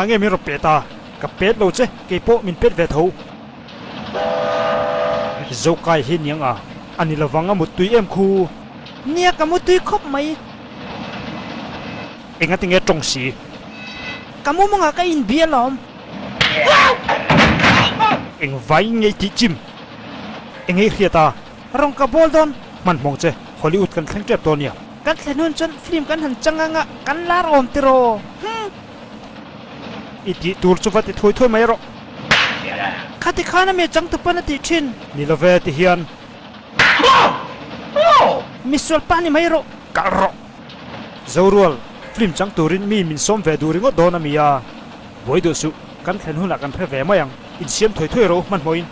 nghe mi ro peta ka pet lo che ke po min pet ve tho zo kai hin yang a ani lawanga mutui em khu nia ka mutui khop mai enga tinge tong si kamu mga ka in bia lom eng vai ngei ti chim engei khiata rong ka bol don man mong che Hollywood kan thleng kep to nia kan thlenun chon film kan han changa nga kan lar om tiro iti tur chu vat thoi thoi mai ro khati khana me chang tu pan ti thin ni love ti hian misol pani mai ro ka ro zorual film chang turin mi min som ve duringo dona mia boi do su kan thlen hula kan phe ve mayang in siam thoi thoi ro man moin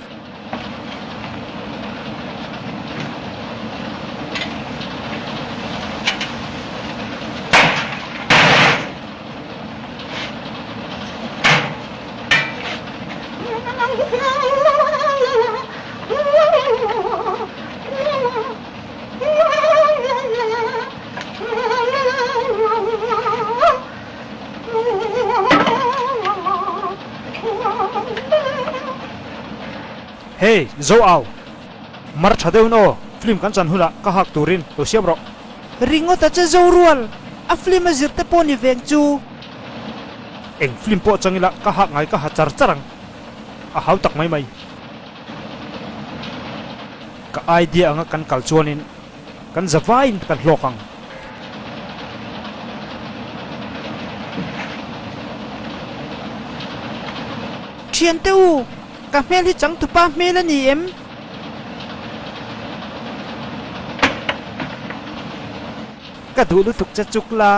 hey zo ao mar thadeu no film kan chan hula ka hak turin lo siam ro ringo ta che zorual a film azir te poni veng chu eng film po changila ka hak ngai ka hachar charang a hau tak mai mai ka idea anga kan kalchuanin kan zawain kan hlokang thian te u ka mel hi chang tu pa mel ani em ka du lu tuk cha chuk la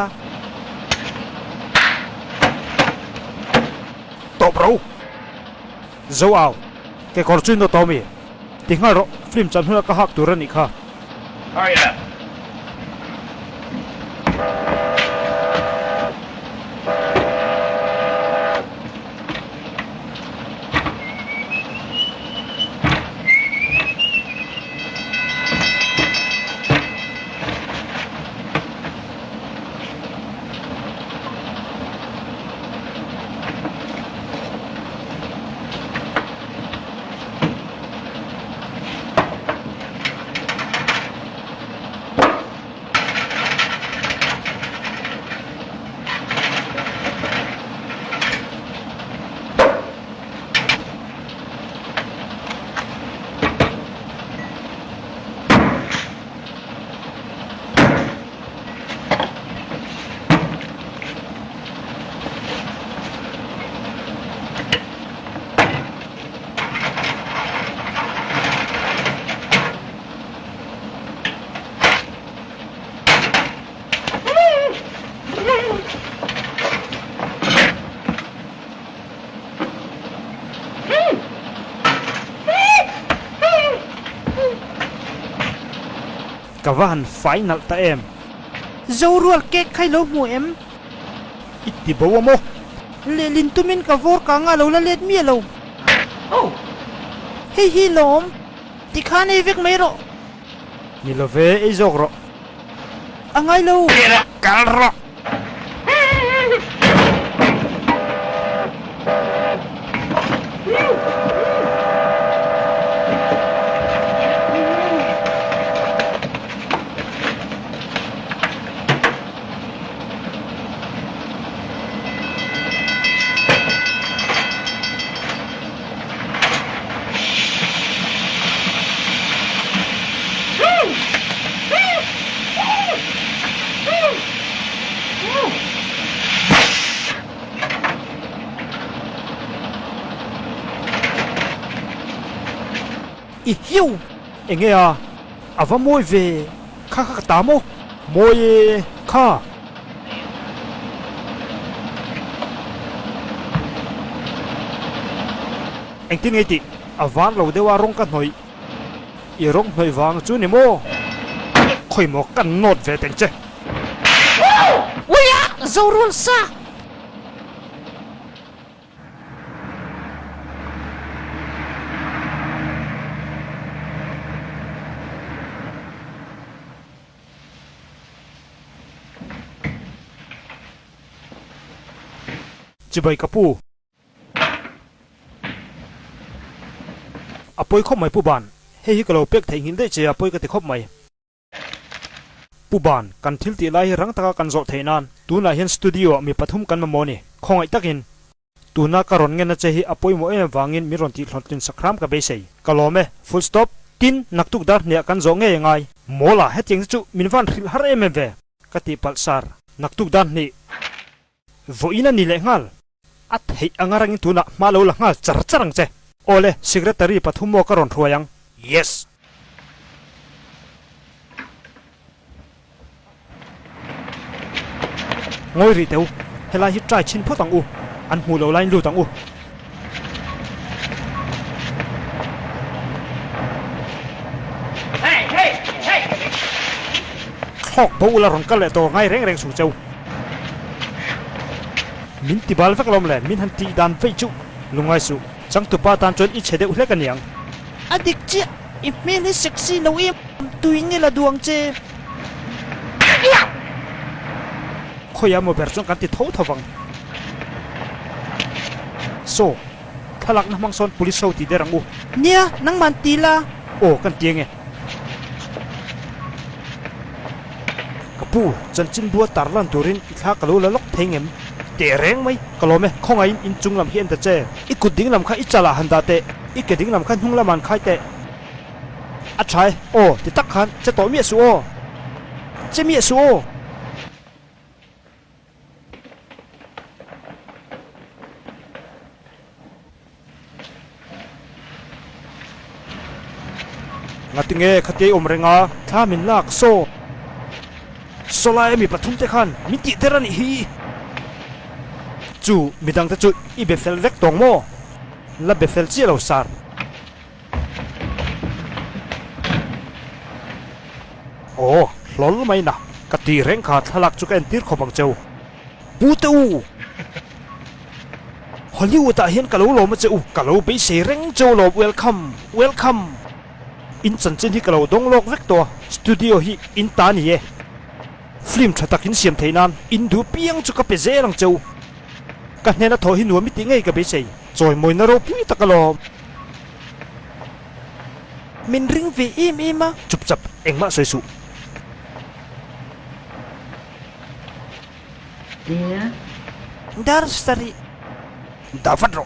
to bro zo ao ke korchin do to mi tinga ro film chan hula ka hak turani kha Hurry up. Kawan final ta em zorual kek khai lo mu em itti bawa mo le lin tumin ka vor ka nga lo la let mi lo Oh, hi lom ti khane vek mai ro ni love e zogro angai lo kalro i hiu enge a ava moi ve kha kha ta mo moi kha anh tin ngay ti avan lo dewa rong kan hoi i rong hoi wang chu ni mo khoi mo kan not ve teng che uya zorual sa chỉ bay kapu apoi khop mai pu ban hei hi kalo pek thei ngin de che apoi ka ti khop mai pu ban kan thil ti lai rang taka kan zo theinan tuna hian studio mi pathum kan ma moni khongai takin tuna karon nge na che hi apoi mo em wangin mi ron ti thlotlin sakram ka be sei kalome full stop tin naktuk dar ne kan zo nge ngai mola heting chu minwan thil har em ve ka ti palsar naktuk dan ni voina ni le ngal at hei angarang tuna malo la ngal char charang che ole secretary pathum mo karon thuayang yes ngoi ri teu hela hi trai chin photang u an hu lo line lu tang u Hey! khok bo la ron kal le to ngai reng reng su cheu min ti bal vak lom le min han ti dan fei chu lungai su chang tu pa tan chon i chede u hle kan yang adik chi email hi sexy lo em tuing ni la duang che khoya mo ber chong kan ti tho thawang so thalak na mangson police so ti derang u nia nang man ti la o kan tienge kapu chan chin bua tarlan turin ikha kalu la lok thengem te reng mai kalome khongai in chunglam hian ta che ikuding lam kha ichala handa te ikeding lam khan hungla man khai te a thai o ti tak khan che to mi su o che mi su o ngatinge khati omrenga thamin lak so solai mi pathum te khan mi ti terani hi chu midang ta chu i be fel vek tong mo la be fel chi lo sar o lol mai na ka ti reng kha thalak chu kan tir khobang cheu pu tu Hollywood ta hian kalo lo ma cheu kalo be se reng cheu lo welcome in chan chen hi kalo dong lok vek to studio hi in ta ni e film thatak in siam theinan in du piang chu ka pe zelang cheu ka hena tho hi nu mi ti ngei ka be sei choi moi na ro pui takalo min ring ve em a chup chap engma soi su Dear? dar sari da fat ro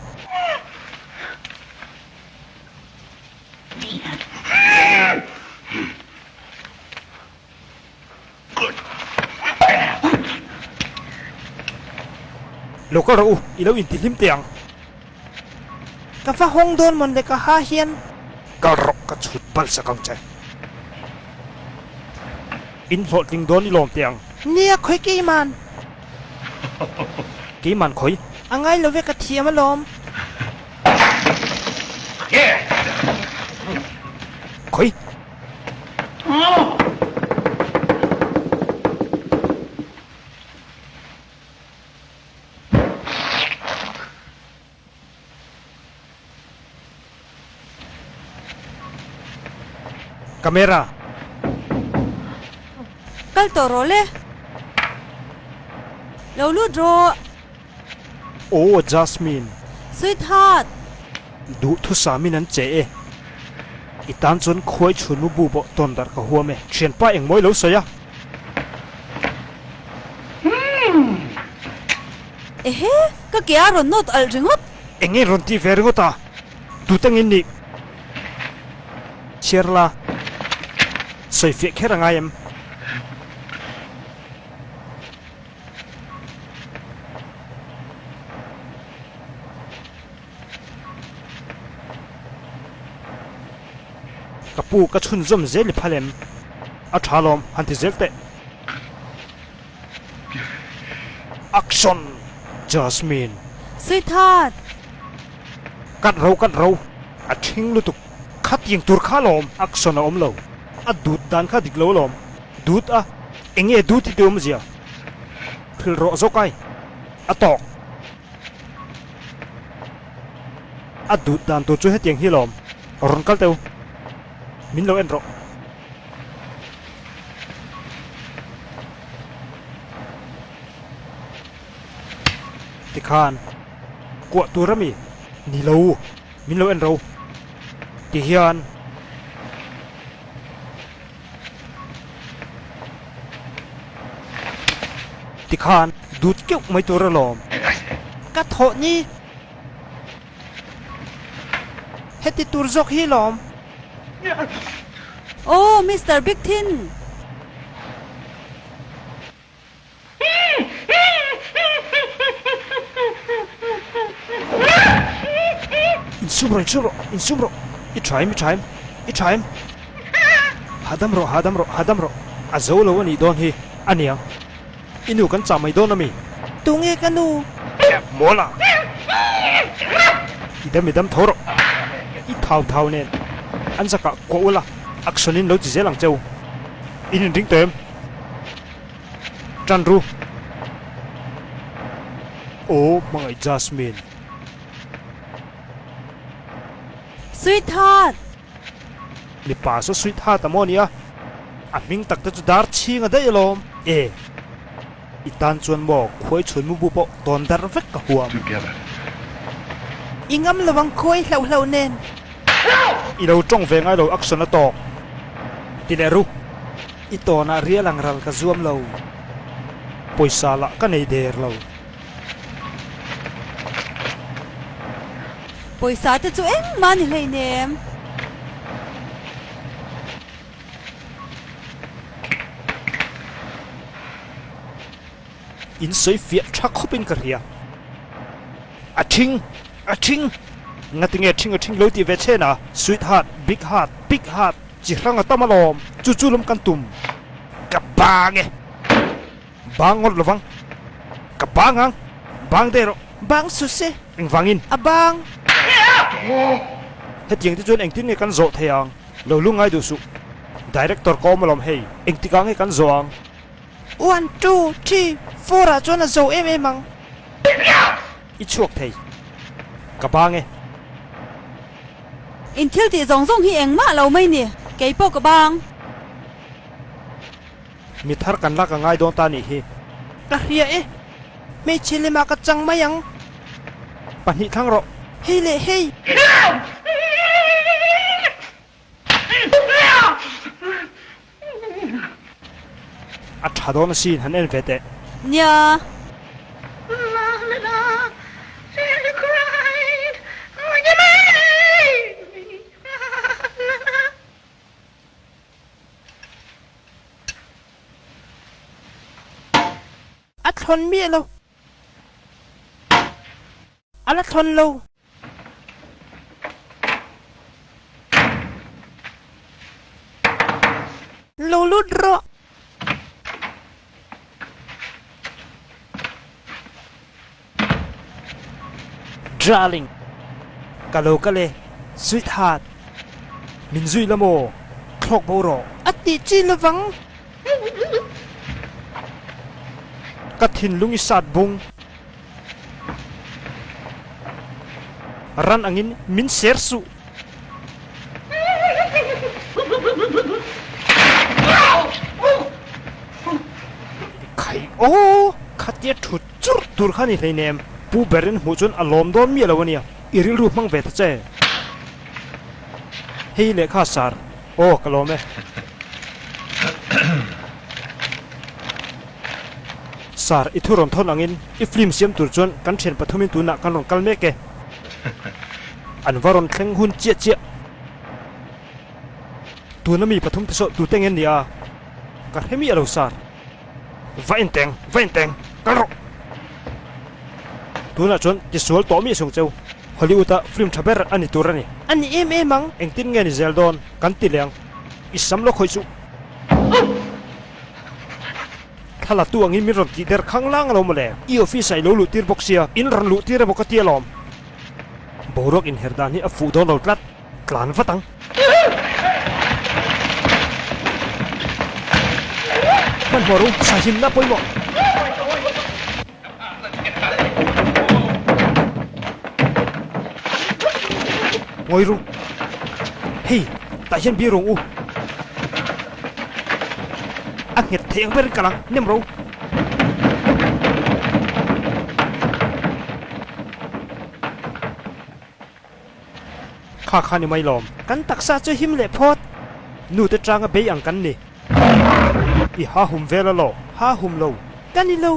lokal ro ilo in tilim tiang ka fa hong don mon le ka ha hian kal ro ka chut pal sakang che in hol ting don ilom tiang nia khoi ki man ki man khoi angai lo ve ka thiam alom Yeah! khoi Oh! camera kal to ro le lo lu dro oh Jasmine sweetheart du thu samin an che e itan chon khoi chhun mu bu bo ton dar ka huame thian pa eng moi lo soya ehe ka kya ron not al ringot enge ron ti verngota tu tangin ni cherla soi fe kheranga em kapu ka chhun zom zeli phalem a thalom hanti zelte action Jasmine sweetheart kat ro a thing lu tu khat yeng tur kha lom action a om lo a dut dan kha dik lo lom dut a enge dut ti dum zia phil ro zo kai a tok a dut dan tu chu he tiang hi lom ron kal teu min lo en ro ti khan của tu rami ni lâu min lâu en râu ti hiền ti khan đút kêu mấy tu ra lòm Cả thọ nhi Hết thì tụi dọc hi lòm Oh, Mr. Big Tin. insumro itraim hadamro azo lo ni don hi aniang inu kan chamai don ami Tu nghe cả nu mola idam thoro I thau nen an zaka ko ula actionin lo chi zelang cheu in ring tem chanru oh my Jasmine Sweetheart. ni pa so sweetheart amonia aming takta chu dar chinga dai lom itan chuan mo khoi chun mu bu po ton dar vek ka huam Together. Ingam lawang khôi lâu nên I lo trong ve ngai lo action to tileru I to na ria lang ral ka zuam lo poisa la ka nei der lo Poisa te chu eng man hlei nem. in soi fia thak khopin ka ria aching ngating aching lo ti ve chena sweetheart big heart chi ranga tamalom chuchulum kan tum ka bange bangol lovang ka bangang bang dero Bang suse eng wangin Abang hết tiếng thì chuyên anh tin nghe căn rộ thèng lâu lúc ngay đủ sụ director có mà làm hay anh tí cái căn rộ 1, 2, 3, 4 ra cho nó dầu em măng ít chuộc thầy cả ba nghe In thil ti zong zong hi eng ma lo mai ni. Kei po ka bang. mi thar kan la ka ngay don ta ni hi Cả ria Mê chile mà cả chăng mayang pan hi thang rộ Hey lệ hey à thà đó nó xin hắn em về tệ Nya. Santa cried. Át thon mía lâu Át thon lâu Lâu lút rõ darling kalo kale sweetheart min zui lamo clock bo ro Át tí chi là vắng kathin lungi sat bung ran angin min ser su khai o khatia thu chur tur khani leinem pu berin hujun alom don mi lawania iril ru mang vet che hei le kha sar o kalome sar ithuron thon angin I film siam tur chon kan then pathumin tuna kan rong kalme ke anvaron thleng hun chia tunami pathum so tu tengen nia ka hemi alo sar vainteng karo tuna chon ti sual to mi song cheu Hollywood film thaber ani turani Anh em măng eng tin nge ni zeldon kan ti leng isam lo khoi chu thala tu angin mi ron ti der khanglang lo mole I office ai lo lu tir boxia in ran lu tir bokati lom borok in herdani a fu don lo tlat klan fatang man horu sahim na poimo ngoi ru hey ta hian bi rong u a het theng ber kalang nem ro khá khá ni mai lom kan taksa chu him le phot nu te tranga be ang kan ni I ha hum vela lo ha hum lo kan ni lo